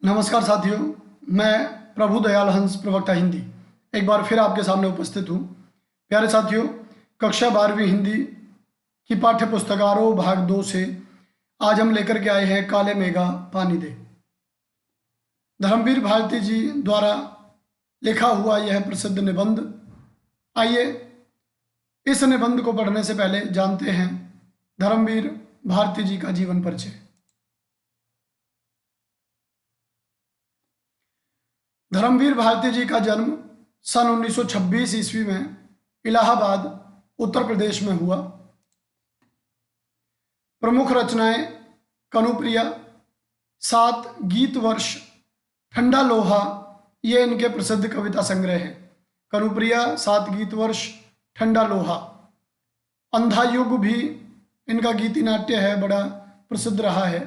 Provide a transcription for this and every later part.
नमस्कार साथियों, मैं प्रभु दयाल हंस प्रवक्ता हिंदी एक बार फिर आपके सामने उपस्थित हूँ। प्यारे साथियों, कक्षा 12वीं हिंदी की पाठ्य पुस्तक आरोह भाग 2 से आज हम लेकर के आए हैं काले मेघा पानी दे। धर्मवीर भारती जी द्वारा लिखा हुआ यह प्रसिद्ध निबंध। आइए इस निबंध को पढ़ने से पहले जानते हैं धर्मवीर भारती जी का जीवन परिचय। धर्मवीर भारती जी का जन्म सन 1926 ईस्वी में इलाहाबाद उत्तर प्रदेश में हुआ। प्रमुख रचनाएं कनुप्रिया, 7 गीत वर्ष, ठंडा लोहा, ये इनके प्रसिद्ध कविता संग्रह हैं। कनुप्रिया, 7 गीत वर्ष, ठंडा लोहा। अंधा युग भी इनका गीति नाट्य है, बड़ा प्रसिद्ध रहा है।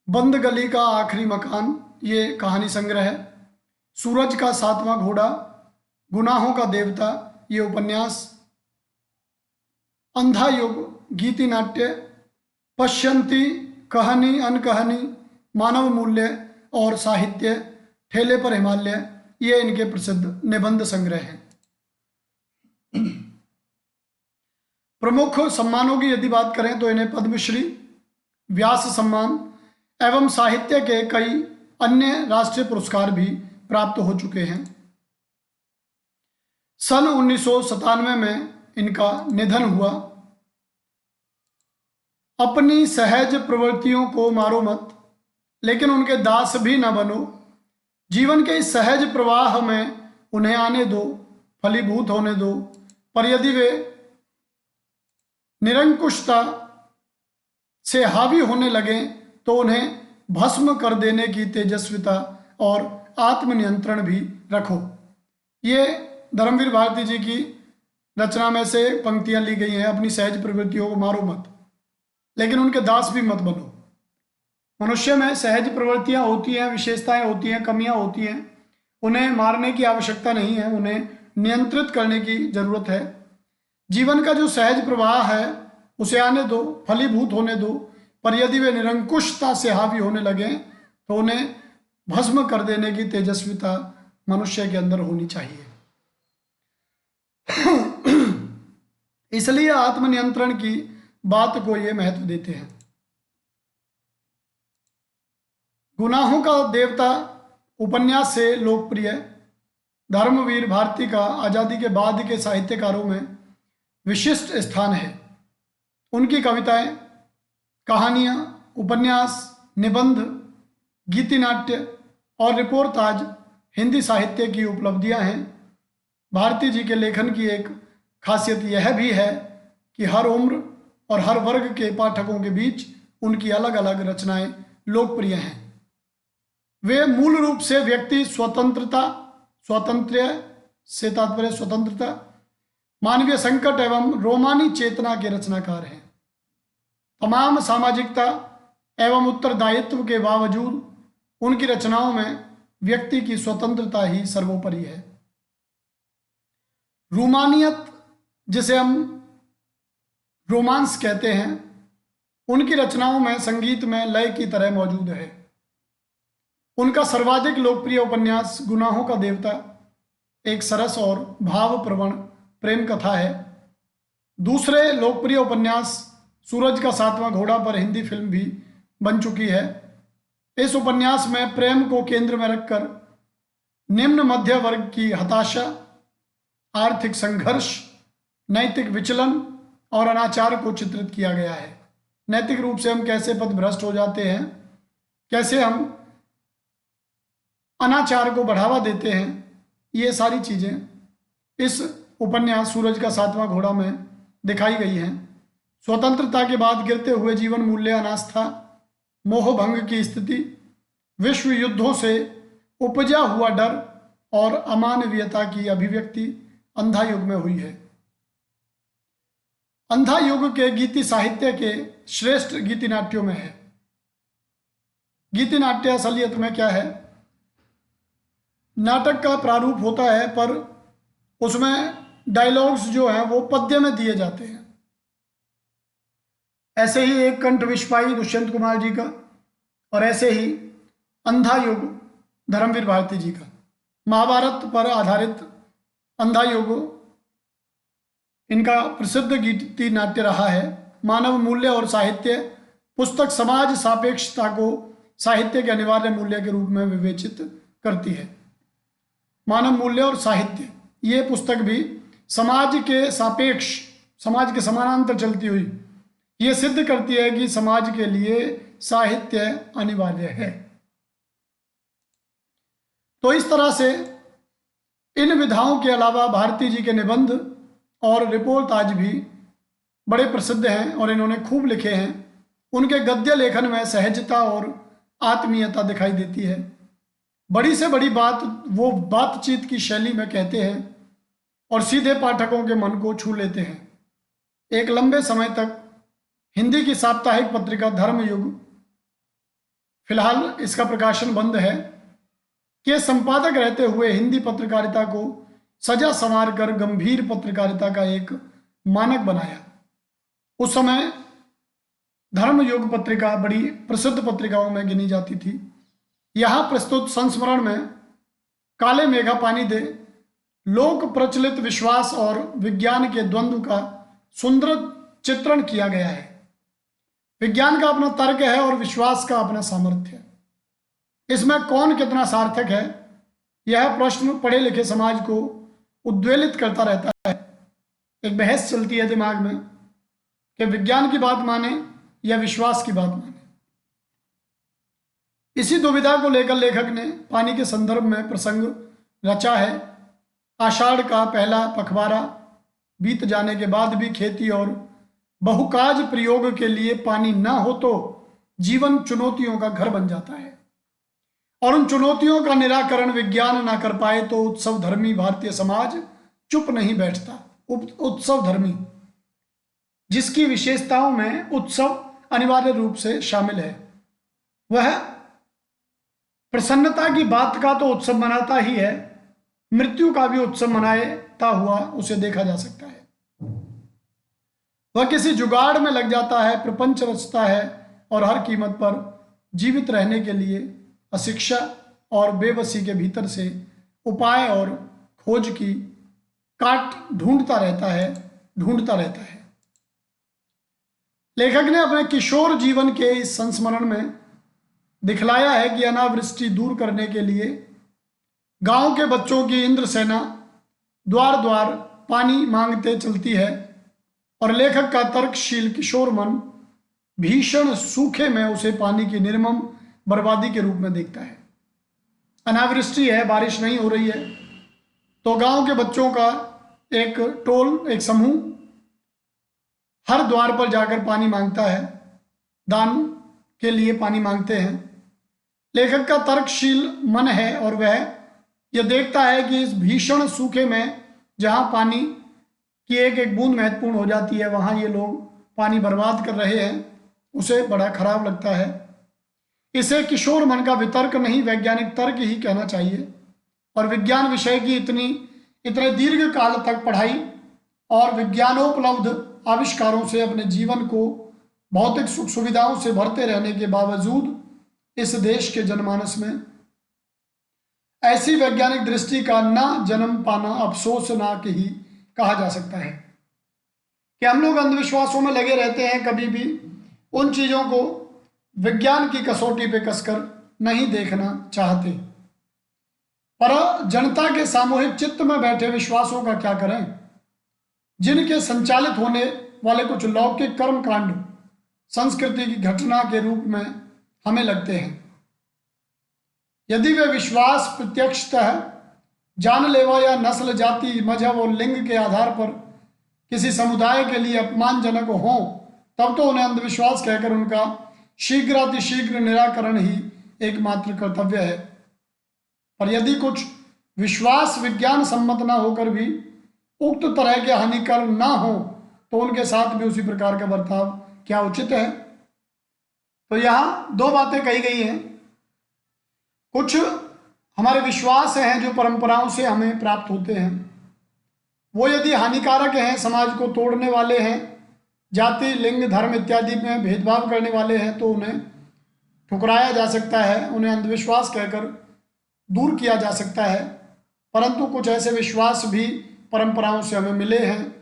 बंद गली का आखिरी मकान, ये कहानी संग्रह है। सूरज का 7वां घोड़ा, गुनाहों का देवता, ये उपन्यास। अंधा युग गीति नाट्य, पश्यंती, कहानी अनकहानी, मानव मूल्य और साहित्य, ठेले पर हिमालय, ये इनके प्रसिद्ध निबंध संग्रह हैं। प्रमुख सम्मानों की यदि बात करें तो इन्हें पद्मश्री, व्यास सम्मान एवं साहित्य के कई अन्य राष्ट्रीय पुरस्कार भी प्राप्त हो चुके हैं। सन 1997 में इनका निधन हुआ। अपनी सहज प्रवृत्तियों को मारो मत, लेकिन उनके दास भी न बनो। जीवन के इस सहज प्रवाह में उन्हें आने दो, फलीभूत होने दो, पर यदि वे निरंकुशता से हावी होने लगे तो उन्हें भस्म कर देने की तेजस्विता और आत्मनियंत्रण भी रखो। ये धर्मवीर भारती जी की रचना में से पंक्तियां ली गई हैं। अपनी सहज प्रवृत्तियों को मारो मत, लेकिन उनके दास भी मत बनो। मनुष्य में सहज प्रवृत्तियां होती हैं, विशेषताएं होती हैं, कमियां होती हैं। उन्हें मारने की आवश्यकता नहीं है, उन्हें नियंत्रित करने की जरूरत है। जीवन का जो सहज प्रवाह है उसे आने दो, फलीभूत होने दो, पर यदि वे निरंकुशता से हावी होने लगे तो उन्हें भस्म कर देने की तेजस्विता मनुष्य के अंदर होनी चाहिए। इसलिए आत्मनियंत्रण की बात को ये महत्व देते हैं। गुनाहों का देवता उपन्यास से लोकप्रिय धर्मवीर भारती का आजादी के बाद के साहित्यकारों में विशिष्ट स्थान है। उनकी कविताएं, कहानियां, उपन्यास, निबंध, गीति नाट्य और रिपोर्टाज हिंदी साहित्य की उपलब्धियां हैं। भारती जी के लेखन की एक खासियत यह भी है कि हर उम्र और हर वर्ग के पाठकों के बीच उनकी अलग अलग रचनाएं लोकप्रिय हैं। वे मूल रूप से व्यक्ति स्वातंत्र्य से तात्पर्य स्वतंत्रता, मानवीय संकट एवं रोमानी चेतना के रचनाकार हैं। तमाम सामाजिकता एवं उत्तरदायित्व के बावजूद उनकी रचनाओं में व्यक्ति की स्वतंत्रता ही सर्वोपरि है। रूमानियत, जिसे हम रोमांस कहते हैं, उनकी रचनाओं में संगीत में लय की तरह मौजूद है। उनका सर्वाधिक लोकप्रिय उपन्यास गुनाहों का देवता एक सरस और भावप्रवण प्रेम कथा है। दूसरे लोकप्रिय उपन्यास सूरज का 7वां घोड़ा पर हिंदी फिल्म भी बन चुकी है। इस उपन्यास में प्रेम को केंद्र में रखकर निम्न मध्य वर्ग की हताशा, आर्थिक संघर्ष, नैतिक विचलन और अनाचार को चित्रित किया गया है। नैतिक रूप से हम कैसे पथभ्रष्ट हो जाते हैं, कैसे हम अनाचार को बढ़ावा देते हैं, ये सारी चीजें इस उपन्यास सूरज का 7वां घोड़ा में दिखाई गई हैं। स्वतंत्रता के बाद गिरते हुए जीवन मूल्य, अनास्था, मोहभंग की स्थिति, विश्व युद्धों से उपजा हुआ डर और अमानवीयता की अभिव्यक्ति अंधा युग में हुई है। अंधा युग के गीति साहित्य के श्रेष्ठ गीति नाट्यों में है। गीति नाट्य असलियत में क्या है? नाटक का प्रारूप होता है, पर उसमें डायलॉग्स जो हैं वो पद्य में दिए जाते हैं। ऐसे ही एक कंठ विश्वाई दुष्यंत कुमार जी का, और ऐसे ही अंधा युग धर्मवीर भारती जी का। महाभारत पर आधारित अंधा युग इनका प्रसिद्ध गीति नाट्य रहा है। मानव मूल्य और साहित्य पुस्तक समाज सापेक्षता को साहित्य के अनिवार्य मूल्य के रूप में विवेचित करती है। मानव मूल्य और साहित्य, ये पुस्तक भी समाज के सापेक्ष, समाज के समानांतर चलती हुई ये सिद्ध करती है कि समाज के लिए साहित्य अनिवार्य है। तो इस तरह से इन विधाओं के अलावा भारती जी के निबंध और रिपोर्ट आज भी बड़े प्रसिद्ध हैं और इन्होंने खूब लिखे हैं। उनके गद्य लेखन में सहजता और आत्मीयता दिखाई देती है। बड़ी से बड़ी बात वो बातचीत की शैली में कहते हैं और सीधे पाठकों के मन को छू लेते हैं। एक लंबे समय तक हिंदी की साप्ताहिक पत्रिका धर्मयुग, फिलहाल इसका प्रकाशन बंद है, के संपादक रहते हुए हिंदी पत्रकारिता को सजा संवार कर गंभीर पत्रकारिता का एक मानक बनाया। उस समय धर्मयुग पत्रिका बड़ी प्रसिद्ध पत्रिकाओं में गिनी जाती थी। यहाँ प्रस्तुत संस्मरण में काले मेघा पानी दे लोक प्रचलित विश्वास और विज्ञान के द्वंद्व का सुंदर चित्रण किया गया है। विज्ञान का अपना तर्क है और विश्वास का अपना सामर्थ्य है। इसमें कौन कितना सार्थक है, यह प्रश्न पढ़े लिखे समाज को उद्वेलित करता रहता है। एक बहस चलती है दिमाग में कि विज्ञान की बात माने या विश्वास की बात माने। इसी दुविधा को लेकर लेखक ने पानी के संदर्भ में प्रसंग रचा है। आषाढ़ का पहला पखवाड़ा बीत जाने के बाद भी खेती और बहुकाज प्रयोग के लिए पानी ना हो तो जीवन चुनौतियों का घर बन जाता है और उन चुनौतियों का निराकरण विज्ञान ना कर पाए तो उत्सव धर्मी भारतीय समाज चुप नहीं बैठता। उत्सव धर्मी, जिसकी विशेषताओं में उत्सव अनिवार्य रूप से शामिल है, वह प्रसन्नता की बात का तो उत्सव मनाता ही है, मृत्यु का भी उत्सव मनाता हुआ उसे देखा जा सकता है। वह किसी जुगाड़ में लग जाता है, प्रपंच रचता है और हर कीमत पर जीवित रहने के लिए अशिक्षा और बेबसी के भीतर से उपाय और खोज की काट ढूंढता रहता है। लेखक ने अपने किशोर जीवन के इस संस्मरण में दिखलाया है कि अनावृष्टि दूर करने के लिए गांव के बच्चों की इंद्र सेना द्वार द्वार पानी मांगते चलती है और लेखक का तर्कशील किशोर मन भीषण सूखे में उसे पानी की निर्मम बर्बादी के रूप में देखता है। अनावृष्टि है, बारिश नहीं हो रही है, तो गांव के बच्चों का एक टोल, एक समूह हर द्वार पर जाकर पानी मांगता है, दान के लिए पानी मांगते हैं। लेखक का तर्कशील मन है और वह यह देखता है कि इस भीषण सूखे में जहां पानी की एक एक बूंद महत्वपूर्ण हो जाती है, वहां ये लोग पानी बर्बाद कर रहे हैं, उसे बड़ा खराब लगता है। इसे किशोर मन का वितर्क नहीं, वैज्ञानिक तर्क ही कहना चाहिए। और विज्ञान विषय की इतने दीर्घ काल तक पढ़ाई और विज्ञानोपलब्ध आविष्कारों से अपने जीवन को भौतिक सुख सुविधाओं से भरते रहने के बावजूद इस देश के जनमानस में ऐसी वैज्ञानिक दृष्टि का ना जन्म पाना अफसोसनाक ही कहा जा सकता है कि हम लोग अंधविश्वासों में लगे रहते हैं, कभी भी उन चीजों को विज्ञान की कसौटी पे कसकर नहीं देखना चाहते। पर जनता के सामूहिक चित्त में बैठे विश्वासों का क्या करें, जिनके संचालित होने वाले कुछ लौकिक कर्मकांड संस्कृति की घटना के रूप में हमें लगते हैं। यदि वे विश्वास प्रत्यक्षतः जानलेवा या नस्ल, जाति, मजहब और लिंग के आधार पर किसी समुदाय के लिए अपमानजनक हो, तब तो उन्हें अंधविश्वास कहकर उनका शीघ्रातिशीघ्र निराकरण ही एकमात्र कर्तव्य है। पर यदि कुछ विश्वास विज्ञान सम्मत ना होकर भी उक्त तरह के हानिकर ना हो, तो उनके साथ भी उसी प्रकार का बर्ताव क्या उचित है। तो यहाँ दो बातें कही गई हैं। कुछ हमारे विश्वास हैं जो परंपराओं से हमें प्राप्त होते हैं, वो यदि हानिकारक हैं, समाज को तोड़ने वाले हैं, जाति, लिंग, धर्म इत्यादि में भेदभाव करने वाले हैं, तो उन्हें ठुकराया जा सकता है, उन्हें अंधविश्वास कहकर दूर किया जा सकता है, परंतु कुछ ऐसे विश्वास भी परंपराओं से हमें मिले हैं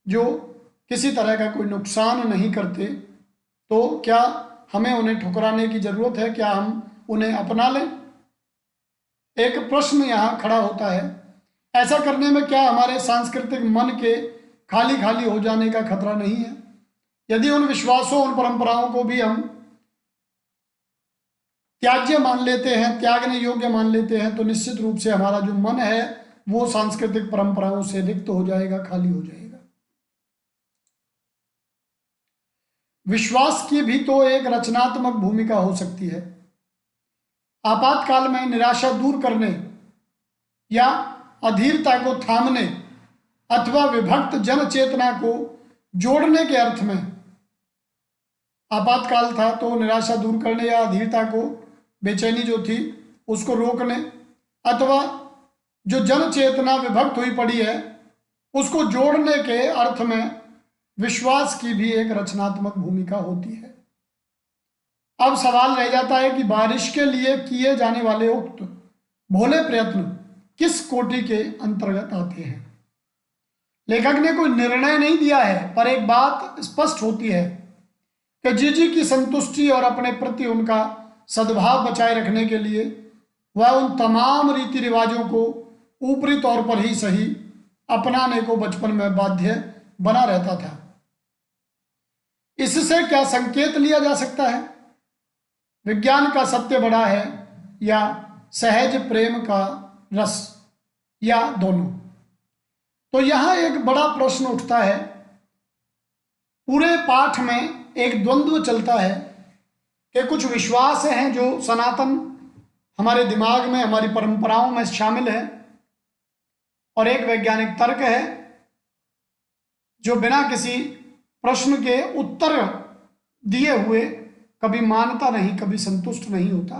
जो किसी तरह का कोई नुकसान नहीं करते। तो क्या हमें उन्हें ठुकराने की ज़रूरत है? क्या हम उन्हें अपना लें? एक प्रश्न यहाँ खड़ा होता है। ऐसा करने में क्या हमारे सांस्कृतिक मन के खाली खाली हो जाने का खतरा नहीं है? यदि उन विश्वासों, उन परंपराओं को भी हम त्याज्य मान लेते हैं, त्यागने योग्य मान लेते हैं, तो निश्चित रूप से हमारा जो मन है वो सांस्कृतिक परंपराओं से रिक्त हो जाएगा, खाली हो जाएगा। विश्वास की भी तो एक रचनात्मक भूमिका हो सकती है। आपातकाल में निराशा दूर करने या अधीरता को थामने अथवा विभक्त जन चेतना को जोड़ने के अर्थ में आपातकाल था, तो निराशा दूर करने या अधीरता को, बेचैनी जो थी उसको रोकने, अथवा जो जन चेतना विभक्त हुई पड़ी है उसको जोड़ने के अर्थ में विश्वास की भी एक रचनात्मक भूमिका होती है। अब सवाल रह जाता है कि बारिश के लिए किए जाने वाले उक्त भोले प्रयत्न किस कोटि के अंतर्गत आते हैं? लेखक ने कोई निर्णय नहीं दिया है, पर एक बात स्पष्ट होती है कि जीजी की संतुष्टि और अपने प्रति उनका सद्भाव बचाए रखने के लिए वह उन तमाम रीति रिवाजों को ऊपरी तौर पर ही सही अपनाने को बचपन में बाध्य बना रहता था। इससे क्या संकेत लिया जा सकता है? विज्ञान का सत्य बड़ा है या सहज प्रेम का रस, या दोनों? तो यहां एक बड़ा प्रश्न उठता है। पूरे पाठ में एक द्वंद्व चलता है कि कुछ विश्वास हैं जो सनातन हमारे दिमाग में, हमारी परंपराओं में शामिल है, और एक वैज्ञानिक तर्क है जो बिना किसी प्रश्न के उत्तर दिए हुए कभी मानता नहीं, कभी संतुष्ट नहीं होता।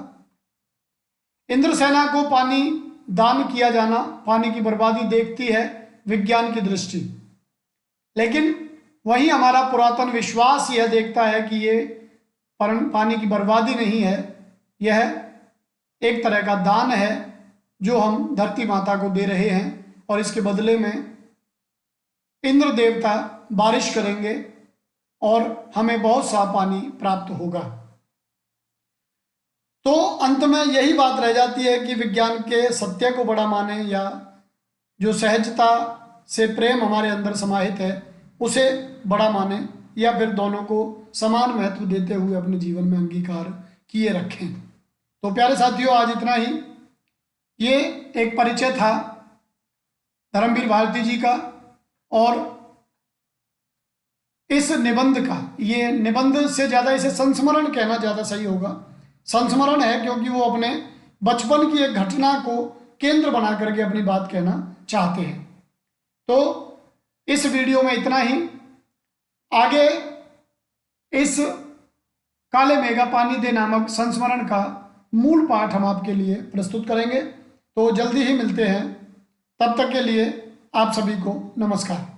इंद्रसेना को पानी दान किया जाना, पानी की बर्बादी देखती है विज्ञान की दृष्टि, लेकिन वहीं हमारा पुरातन विश्वास यह देखता है कि ये पानी की बर्बादी नहीं है, यह एक तरह का दान है जो हम धरती माता को दे रहे हैं, और इसके बदले में इंद्र देवता बारिश करेंगे और हमें बहुत सा पानी प्राप्त होगा। तो अंत में यही बात रह जाती है कि विज्ञान के सत्य को बड़ा माने, या जो सहजता से प्रेम हमारे अंदर समाहित है उसे बड़ा माने, या फिर दोनों को समान महत्व देते हुए अपने जीवन में अंगीकार किए रखें। तो प्यारे साथियों, आज इतना ही। ये एक परिचय था धर्मवीर भारती जी का, और इस निबंध का, ये निबंध से ज़्यादा इसे संस्मरण कहना ज़्यादा सही होगा। संस्मरण है क्योंकि वो अपने बचपन की एक घटना को केंद्र बना करके अपनी बात कहना चाहते हैं। तो इस वीडियो में इतना ही। आगे इस काले मेघा पानी दे नामक संस्मरण का मूल पाठ हम आपके लिए प्रस्तुत करेंगे। तो जल्दी ही मिलते हैं, तब तक के लिए आप सभी को नमस्कार।